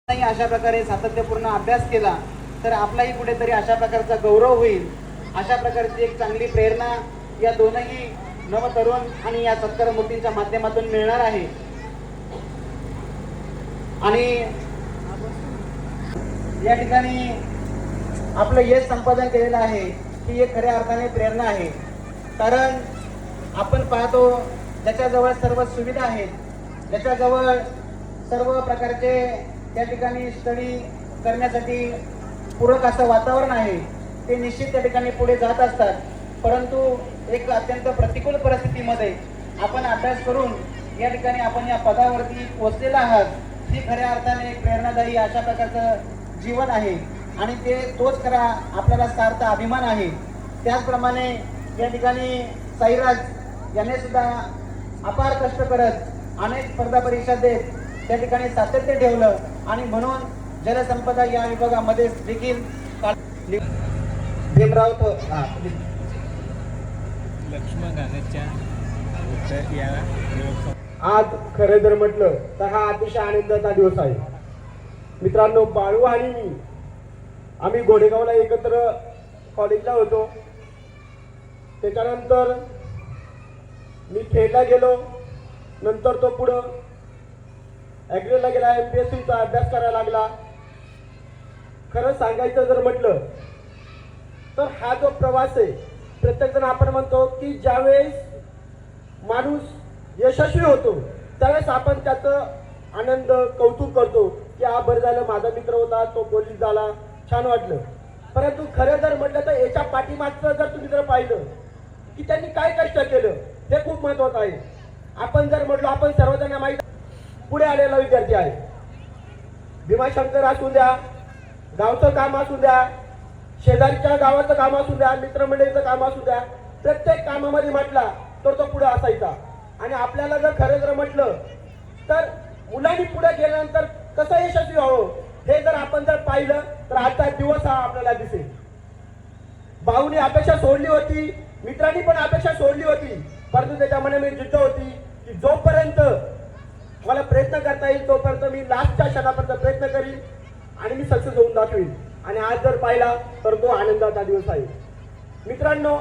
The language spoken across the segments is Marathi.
नाही अशा प्रकारे सातत्यपूर्ण अभ्यास केला तर आपलाही कुठेतरी अशा प्रकारचा गौरव होईल, अशा प्रकारची एक चांगली प्रेरणा या दोनही नवतरुण आणि या सत्कार मूर्तींच्या माध्यमातून मिळणार आहे। आणि या ठिकाणी आपलं यश संपादन केलेलं आहे की एक खऱ्या अर्थाने प्रेरणा आहे। कारण आपण पाहतो ज्याच्याजवळ सर्व सुविधा आहेत, ज्याच्याजवळ सर्व प्रकारचे त्या ठिकाणी स्टडी करण्यासाठी पूरक असं वातावरण आहे, ते निश्चित त्या ठिकाणी पुढे जात असतात। परंतु एक अत्यंत प्रतिकूल परिस्थितीमध्ये आपण अभ्यास करून या ठिकाणी आपण या पदावरती पोहोचलेला आहात, ही खऱ्या अर्थाने एक प्रेरणादायी अशा प्रकारचं जीवन आहे आणि ते तोच खरा आपल्याला सार्थ अभिमान आहे। त्याचप्रमाणे या ठिकाणी साईराज याने सुद्धा अपार कष्ट करत अनेक स्पर्धा परीक्षा देत त्या ठिकाणी सातत्य ठेवलं आणि म्हणून जलसंपदा या विभागामध्ये देखील भीमराव लक्ष्मण गाण्याच्या आज खरं जर म्हटलं तर हा अतिशय आनंदाचा दिवस आहे। मित्रांनो, बाळू आणि मी आम्ही गोडेगावला एकत्र कॉलेजला होतो। त्याच्यानंतर मी खेळला गेलो, नंतर तो पुढं ॲग्रीला गेला, MPSCचा अभ्यास करायला लागला। खरं सांगायचं जर म्हटलं तर हा जो प्रवास आहे, प्रत्येकजण आपण म्हणतो की ज्यावेळेस माणूस यशस्वी होतो त्यावेळेस आपण त्याचं आनंद कौतुक करतो की हा बरं झालं, माझा मित्र होता, तो पोलीस झाला, छान वाटलं। परंतु खरं जर म्हटलं तर याच्या पाठीमागचं जर तुम्ही जर पाहिलं की त्यांनी काय कष्ट केलं हे खूप महत्त्वाचं आहे। आपण जर म्हटलं, आपण सर्वजण माहीत पुढे आलेला विद्यार्थी आहे, भीमाशंकर असू द्या, गावचं काम असू द्या, शेजारीच्या गावाचं काम असू द्या, मित्रमंडळीचं काम असू द्या, प्रत्येक कामामध्ये म्हटला तर तो पुढे असायचा। आणि आपल्याला जर खरं जर म्हटलं तर मुलांनी पुढे गेल्यानंतर कसं यशस्वी व्हावं हे जर आपण जर पाहिलं तर आजचा दिवस हा आपल्याला दिसेल। भाऊनी अपेक्षा सोडली होती, मित्रांनी पण अपेक्षा सोडली होती, परंतु त्याच्या मनामध्ये जिद्द होती की जोपर्यंत मला प्रयत्न करता येईल तोपर्यंत मी लास्टच्या क्षणापर्यंत प्रयत्न करीन आणि मी सक्सेस होऊन दाखवीन। आणि आज जर पाहिला तर तो आनंदाचा दिवस आहे। मित्रांनो,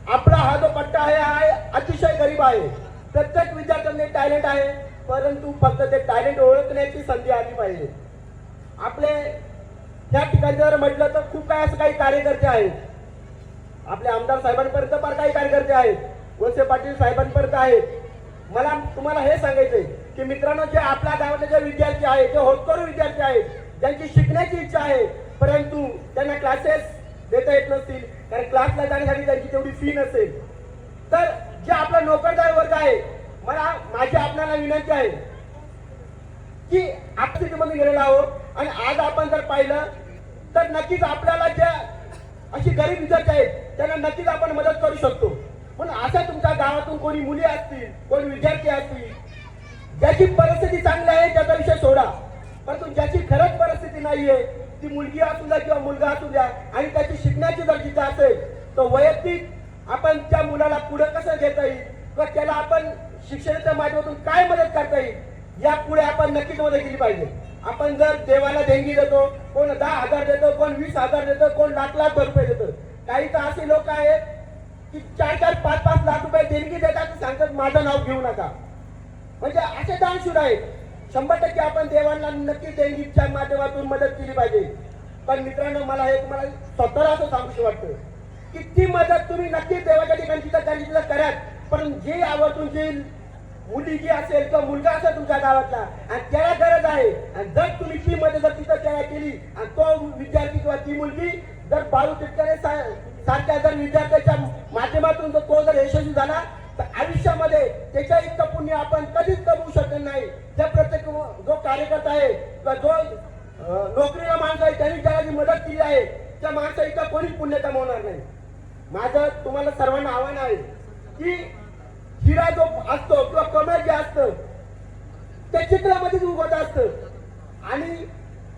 आपला हा जो पट्टा आहे हा अतिशय गरीब आहे। प्रत्येक विद्यार्थ्यांनी टॅलेंट आहे, परंतु फक्त ते टॅलेंट ओळखण्याची संधी आली पाहिजे। आपले या ठिकाणी जर म्हटलं तर खूप काय असं काही कार्यकर्ते आहेत, आपले आमदार साहेबांपर्यंत फार काही कार्यकर्ते आहेत, वळसे पाटील साहेबांपर्यंत आहेत। मला तुम्हाला हे सांगायचंय की मित्रांनो, जे आपल्या गावातले जे विद्यार्थी आहेत, जे होतकरू विद्यार्थी आहेत, ज्यांची शिकण्याची इच्छा आहे परंतु त्यांना क्लासेस देता येत नसतील, कारण क्लासला जाण्यासाठी त्यांची तेवढी फी नसेल, तर जे आपला नोकरदार वर्ग आहे, माझी आपल्याला विनंती आहे की आपण मध्ये गेलेलो आहोत आणि आज आपण जर पाहिलं तर नक्कीच आपल्याला ज्या अशी गरीब विद्यार्थी आहेत त्यांना नक्कीच आपण मदत करू शकतो। म्हणून अशा तुमच्या गावातून कोणी मुली असतील, कोणी विद्यार्थी असतील, ज्याची परिस्थिती चांगली आहे त्याचा विषय सोडा, परंतु ज्याची खरंच परिस्थिती नाहीये, ती मुलगी असू द्या किंवा मुलगा असू द्या, आणि त्याची शिकण्याची जर इच्छा असेल तर वैयक्तिक आपण त्या मुलाला पुढे कसं घेता येईल किंवा त्याला आपण शिक्षणाच्या माध्यमातून काय मदत करता येईल या पुढे आपण नक्कीच मदत केली पाहिजे। आपण जर देवाला देणगी देतो, कोण 10,000 देतो, कोण 20,000 देतो, कोण लाख रुपये देतो, काही तर असे लोक आहेत की 4-4, 5-5 लाख रुपये देणगी देतात, सांगतात माझं नाव घेऊ नका। म्हणजे असे दानशूर आहेत। 100% आपण देवांना नक्की देणगीच्या माध्यमातून मदत केली पाहिजे। पण मित्रांनो, मला हे तुम्हाला स्वतःला असं सांगूशी वाटतं की ती मदत तुम्ही नक्कीच देवाच्या ठिकाणी तिथं करा, पण जे आवर्जून जी मुलगी असेल किंवा मुलगा असेल तुमच्या गावातला आणि त्याला गरज आहे, आणि जर तुम्ही ती मदत जर तिथं त्याला केली आणि तो विद्यार्थी किंवा ती मुलगी जर बाळू तितक्याने सारख्या जर विद्यार्थ्याच्या माध्यमातून तो जर यशस्वी झाला तर आयुष्यामध्ये त्याच्या इतकं पुण्य आपण कधीच कमवू शकत नाही। त्या प्रत्येक जो कार्यकर्ता आहे किंवा जो नोकरीला माणूस आहे त्यांनी ज्याला जी मदत केली आहे त्या माणसा इतकं कोणीच पुण्य कमवणार नाही। माझं तुम्हाला सर्वांना आव्हान आहे की हिरा जो असतो किंवा कमळ जे असतं ते चित्रामध्येच उगवत असतं, आणि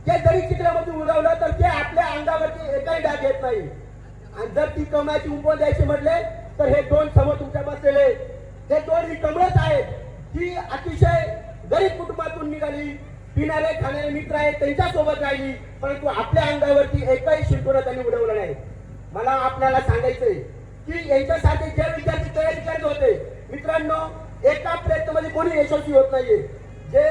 ते जरी चित्रामध्ये उगवलं तर ते आपल्या अंगावरती एकही डाग येत नाही। आणि जर ती कमळाची उपमा द्यायची म्हटले तर हे दोन समोर तुमच्या बसलेले हे दोन ही कमळच आहेत। ही अतिशय गरीब कुटुंबातून निघाली, पिणारे खाणारे मित्र आहेत त्यांच्या सोबत राहिली, परंतु आपल्या अंगावरती एकही शिंतोडं त्यांनी उडवलं नाही. मला आपल्याला सांगायचंय की यांच्यासाठी जे विद्यार्थी तयारी करत होते मित्रांनो, एका प्रयत्नामध्ये कोणी यशस्वी होत नाहीये. जे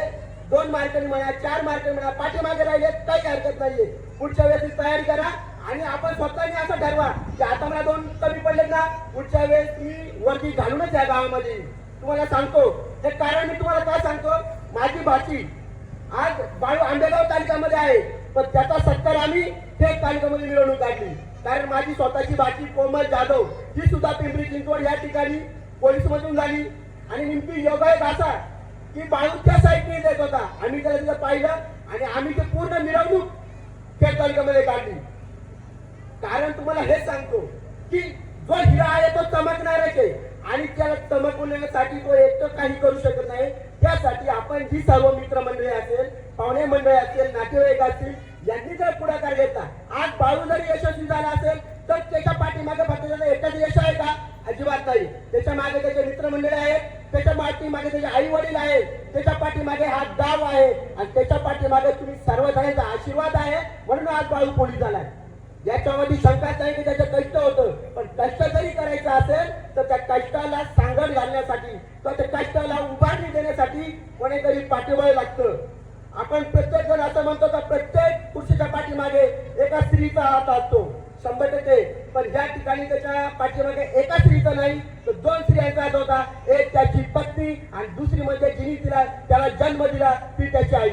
2 मार्कांनी म्हणा 4 मार्कांनी म्हणा पाठीमागे राहिले काही हरकत नाहीये. पुढच्या वेळेस तयारी करा आणि आपण स्वतःने असं ठरवा की आता मला 2 कमी पडले ना, पुढच्या वेळेस मी वर्दी घालूनच या गावामध्ये. तुम्हाला सांगतो हे कारण मी तुम्हाला काय सांगतो, माझी भाची आज बाळू आंबेगाव तालुक्यामध्ये आहे, पण त्याचा सत्कार आम्ही थेट तालुक्यामध्ये मिरवणूक काढली. कारण माझी स्वतःची भाची कोमल जाधव ही सुद्धा पिंपरी चिंचवड या ठिकाणी पोलीस मधून झाली आणि नेमकी योगायोग असा की बाळूच्या साईडने देत होता. आम्ही त्याला तिथं पाहिलं आणि आम्ही ते पूर्ण मिरवणूक थेट तालुक्यामध्ये काढली. कारण तुम्हाला हे सांगतो की जो हिरा आहे तो चमकणारच आहे आणि त्याला चमकवण्यासाठी तो एकटं काही करू शकत नाही. त्यासाठी आपण जी सर्व मित्रमंडळी असेल, पाहुणे मंडळी असेल, नातेवाईक असतील यांनी जर पुढाकार घेतला, आज बाळू जरी यशस्वी झाला असेल तर त्याच्या पाठीमागे फक्त त्याचं एकच यश आहे का? अजिबात नाही. त्याच्या मागे त्याचे मित्रमंडळी आहेत, त्याच्या पाठीमागे त्याचे आई वडील आहेत, त्याच्या पाठीमागे हा गाव आहे आणि त्याच्या पाठीमागे तुम्ही सर्वजणांचा आशीर्वाद आहे, म्हणून आज बाळू पोलीस झालाय. याच्यामध्ये शंकाच नाही की त्याचं कष्ट होतं, पण कष्ट जरी करायचं असेल तर त्या कष्टाला सांगड घालण्यासाठी किंवा त्या कष्टाला उभारणी देण्यासाठी कोणीतरी पाठीबळ लागतं. आपण प्रत्येक जण असं म्हणतो का प्रत्येक पुरुषाच्या पाठीमागे एका स्त्रीचा हात असतो 100%, पण या ठिकाणी त्याच्या पाठीमागे एका स्त्रीचा नाही तर 2 स्त्रियांचा हात होता. एक त्याची पत्नी आणि दुसरी म्हणजे जिने तिला त्याला जन्म दिला ती त्याची आई.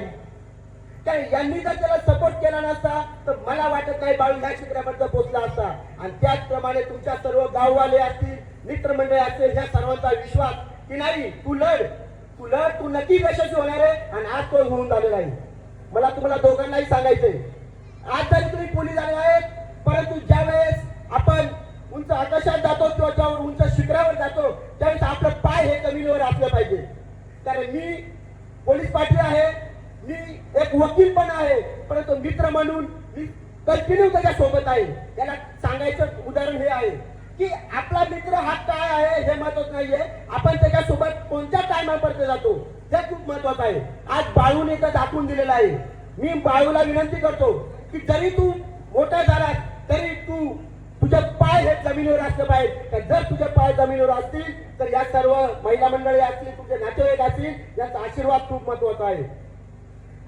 यांनी जर त्याला सपोर्ट केला नसता तर मला वाटत नाही बाळू ह्या शिखरापर्यंत पोहोचला असता. आणि त्याचप्रमाणे तुमच्या सर्व गाववाले असतील, मित्रमंडळी असतील, ह्या सर्वांचा विश्वास की नाही तू लढ, तू नक्की यशस्वी होणार आहे आणि आज तो होऊन झालेला आहे. मला तुम्हाला दोघांनाही सांगायचंय, आज जरी तुम्ही पोलीस झाले आहेत, परंतु ज्या वेळेस आपण उंच आकाशात जातो किंवा ज्यावर उंच शिखरावर जातो त्यावेळेस आपलं पाय हे जमिनीवर असलं पाहिजे. कारण मी पोलीस पाटील आहे, मी एक वकील पण आहे, परंतु मित्र म्हणून मी कंटिन्यू त्याच्या सोबत आहे. याला सांगायचं उदाहरण हे आहे की आपला मित्र हा काय आहे हे महत्वाचं नाहीये, आपण त्याच्यासोबत कोणत्या टायमापर्यंत जातो हे खूप महत्वाचं आहे. आज बाळूने तर दाखवून दिलेलं आहे. मी बाळूला विनंती करतो की जरी तू मोठा झाला तरी तुझे पाय हे जमिनीवर असले पाहिजे. जर तुझे पाय जमिनीवर असतील तर या सर्व महिला मंडळी असतील, तुझे नातेवाईक असतील, याचा आशीर्वाद खूप महत्वाचा आहे.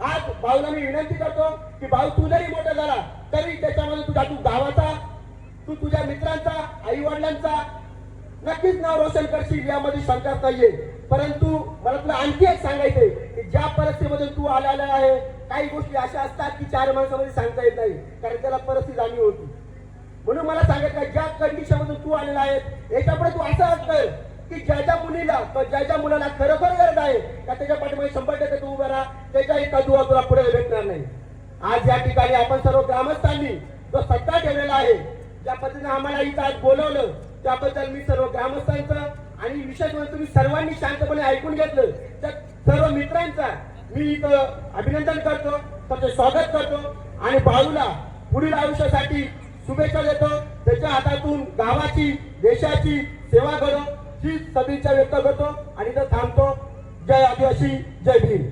आज भाऊला मी विनंती करतो की भाऊ तू जरी मोठा झाला तरी त्याच्यामध्ये तू गावाचा, तुझ्या मित्रांचा, आई वडिलांचा नक्कीच नाव रोशन करशील यामध्ये शंकाच नाहीये. परंतु मला तुला आणखी एक सांगायचंय की ज्या परिस्थितीमध्ये तू आलेला आहे, काही गोष्टी अशा असतात की 4 माणसामध्ये सांगता येत नाही, कारण त्याला परिस्थिती जाणीव होती. म्हणून मला सांगायचं ज्या कंडिशन मधून तू आलेला आहे याच्यापुढे तू असं असतं की ज्या मुलीला किंवा ज्या मुलाला खरोखर गरज आहे का त्याच्या पाठीमागे 100% तू उभा राहा, त्याच्या एका दुवा तुला पुढे भेटणार नाही. आज या ठिकाणी आपण सर्व ग्रामस्थांनी जो सत्ता ठेवलेला आहे, ज्या पद्धतीने आम्हाला इथं आज बोलवलं त्याबद्दल मी सर्व ग्रामस्थांचं आणि विशेष म्हणजे तुम्ही सर्वांनी शांतपणे ऐकून घेतलं त्या सर्व मित्रांचा मी इथं अभिनंदन करतो, त्याचं स्वागत करतो आणि बाळूला पुढील आयुष्यासाठी शुभेच्छा देतो. त्याच्या हातातून गावाची, देशाची सेवा करो ही सदिच्छा व्यक्त करतो आणि इथं थांबतो. जय आदिवासी, जय भीम.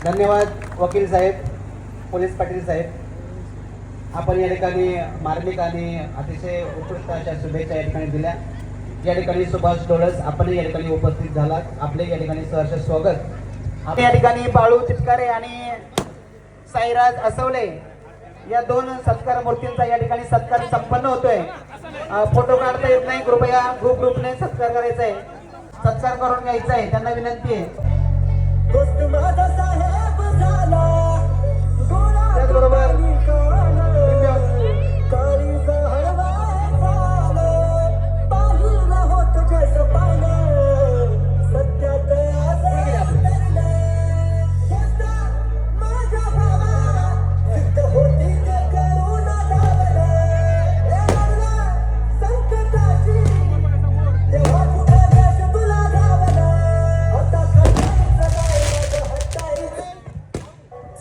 धन्यवाद वकील साहेब, पोलीस पाटील साहेब. आपण या ठिकाणी मार्मिक आणि अतिशय उत्कृष्ट अशा शुभेच्छा या ठिकाणी दिल्या. या ठिकाणी सुभाष डोळस आपण या ठिकाणी उपस्थित झालात, आपले या ठिकाणी सहर्ष स्वागत. या ठिकाणी बाळू चिटकारे आणि साईराज असवले या 2 सत्कार मूर्तींचा या ठिकाणी सत्कार संपन्न होतोय. फोटो काढता येत नाही, कृपया ग्रुपने सत्कार करायचा आहे, सत्कार करून घ्यायचा आहे, त्यांना विनंती आहे. त्याचबरोबर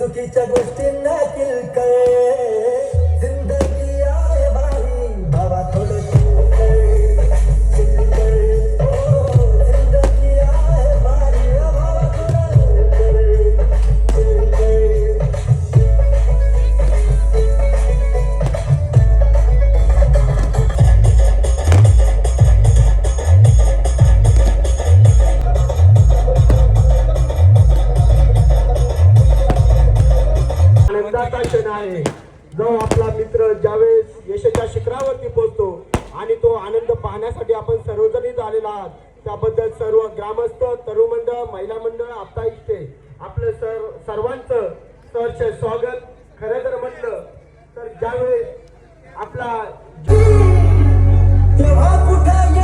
चुकीच्या गोष्टींना किलकळ जिंदगी आहे भारी बाबा थोडं जिंदगी आहे भारी बाबा थोडं मंडळ महिला मंडळ आपता इष्टे आपलं सर्वांचं सहर्ष स्वागत. खरं जर म्हटलं तर ज्यावेळेस आपला तेव्हा कुठं